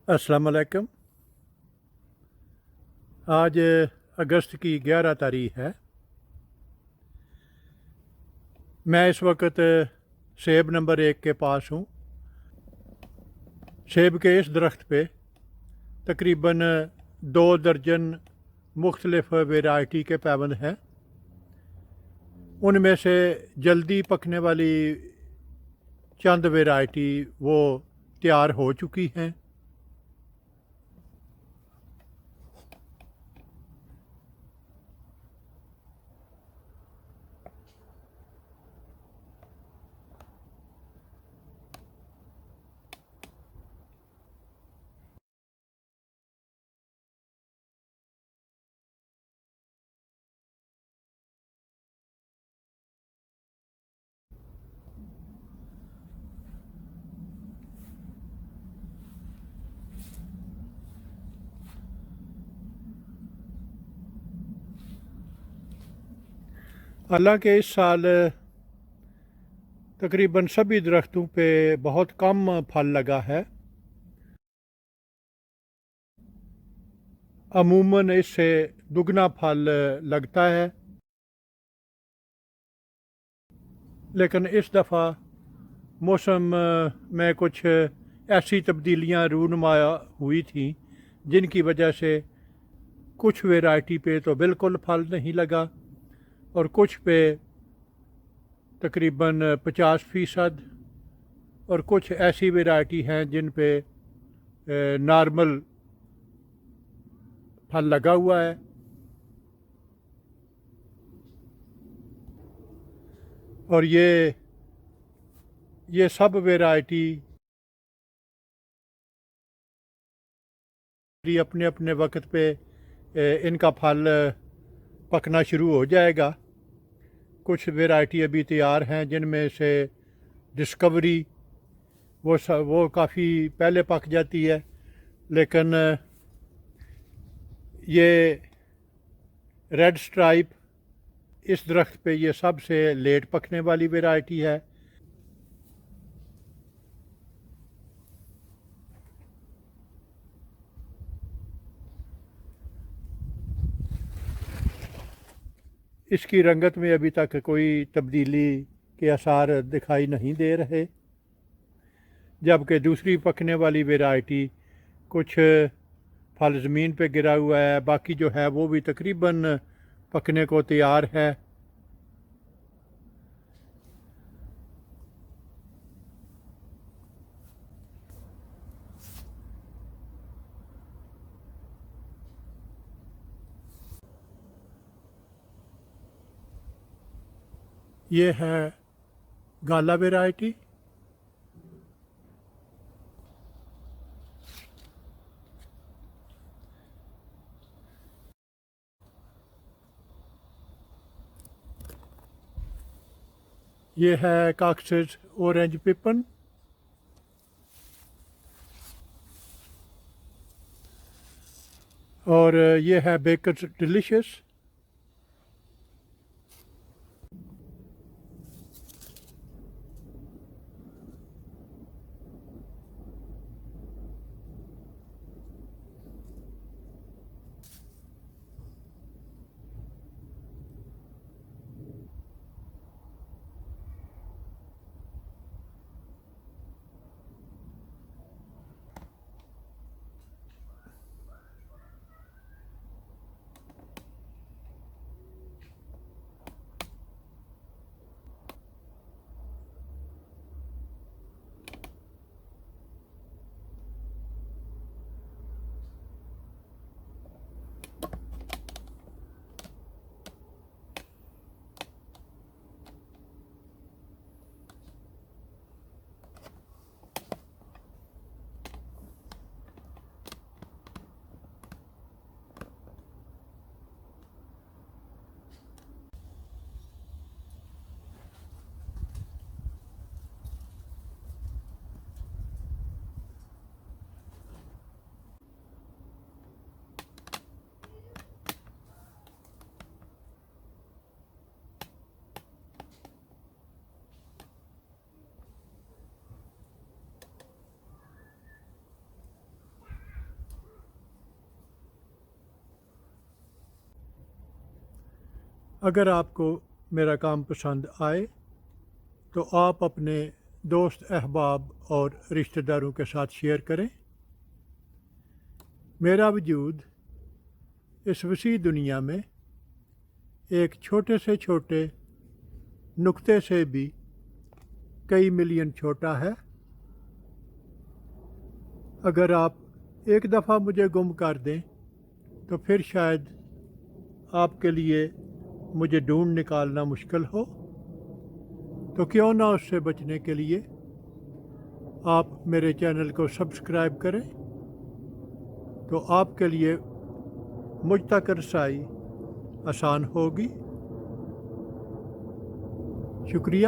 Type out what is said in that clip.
अस्सलाम वालेकुम। आज अगस्त की 11 तारीख है। मैं इस वक्त सेब नंबर 1 के पास हूँ। सेब के इस दरख्त पे तकरीबन 2 दर्जन मुख्तलिफ वैरायटी के पैबंद हैं। उनमें से जल्दी पकने वाली चंद वैरायटी वो तैयार हो चुकी हैं। हालांकि इस साल तकरीबन सभी दरख्तों पे बहुत कम फल लगा है। अमूमन इससे दुगना फल लगता है, लेकिन इस दफ़ा मौसम में कुछ ऐसी तब्दीलियां रूनुमा हुई थी जिनकी वजह से कुछ वैरायटी पे तो बिल्कुल फल नहीं लगा और कुछ पे तकरीबन 50% और कुछ ऐसी वैरायटी हैं जिन पे नॉर्मल फल लगा हुआ है। और ये सब वैरायटी अपने अपने वक्त पे इनका फल पकना शुरू हो जाएगा। कुछ वैरायटी अभी तैयार हैं जिनमें से डिस्कवरी वो काफ़ी पहले पक जाती है, लेकिन ये रेड स्ट्राइप इस दरख्त पे ये सबसे लेट पकने वाली वैरायटी है। इसकी रंगत में अभी तक कोई तब्दीली के आसार दिखाई नहीं दे रहे, जबकि दूसरी पकने वाली वैरायटी कुछ फल ज़मीन पे गिरा हुआ है, बाकी जो है वो भी तकरीबन पकने को तैयार है। ये है गाला वैरायटी। ये है कॉक्सेस ऑरेंज पिपन। और ये है बेकर्स डिलीशियस। اگر آپ کو میرا کام پسند آئے تو آپ اپنے دوست احباب اور رشتہ داروں کے ساتھ شیئر کریں۔ میرا وجود اس وسیع دنیا میں ایک چھوٹے سے چھوٹے نقطے سے بھی کئی ملین چھوٹا ہے۔ اگر آپ ایک دفعہ مجھے گم کر دیں تو پھر شاید آپ کے لیے مجھے ڈھونڈ نکالنا مشکل ہو، تو کیوں نہ اس سے بچنے کے لیے آپ میرے چینل کو سبسکرائب کریں، تو آپ کے لیے مجھ تک رسائی آسان ہوگی۔ شکریہ۔